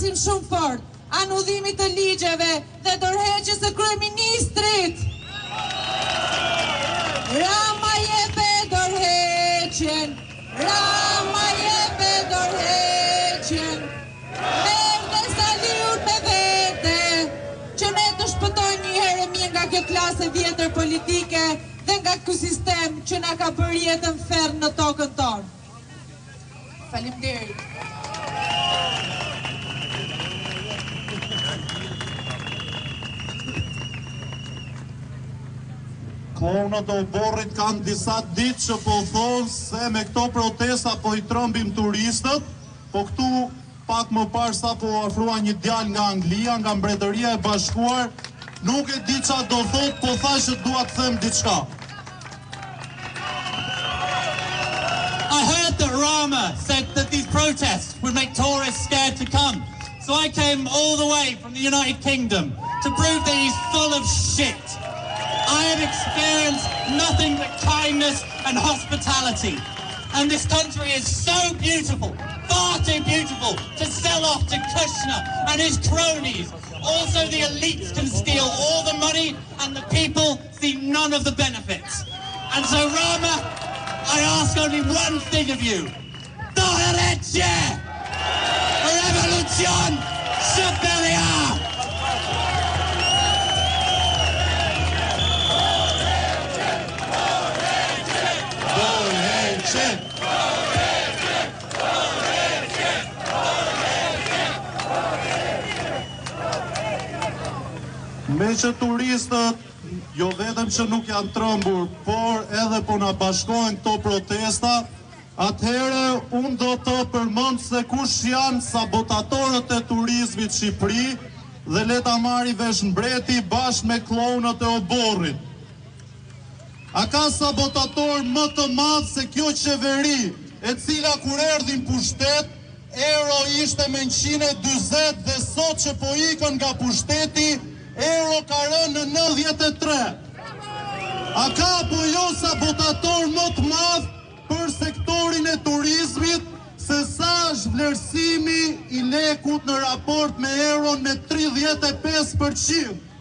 flasim shumë fort, anullimit të ligjeve dhe dorëheqjes së kryeministrit. Rama jepe dorëheqjen, Rama jepe dorëheqjen, merr dhe Saliun me vete, që ne të shpëtojmë një herë mirë nga kjo klasë vjetër politike dhe nga ky sistem që na ka bërë jetën ferr në tokën tonë. Faleminderit. Klonët e oborrit kanë disa ditë që po thonë se me këto protesta po i trëmbim turistët, po këtu pak më parë sa po afrua një djalë nga Anglia, nga Mbretëria e Bashkuar, nuk e di çfarë do thotë, po tha që dua të them diçka. I heard that Rama said that these protests would make tourists scared to come. So I came all the way from the United Kingdom to prove that he's full of shit. I have experienced nothing but kindness and hospitality. And this country is so beautiful, far too beautiful to sell off to Kushner and his cronies. Also the elites can steal all the money and the people see none of the benefits. And so Rama, I ask only one thing of you. Dohereche! Revolution superior! Me që turistët, jo vetëm që nuk janë trëmbur, por edhe po na bashkojnë këto protesta, atëhere unë do të përmend se kush janë sabotatorët e turizmit Shqipëri dhe le ta marri vesh mbreti bashkë me klonët e oborrit. A ka sabotator më të madh se kjo qeveri, e cila kur erdhi në pushtet, euro ishte me 140 dhe sot që po ikën nga pushteti, euro ka rënë në 93. A ka apo jo sabotator më të madh për sektorin e turizmit se sa është vlerësimi i lekut në raport me euron me 35%?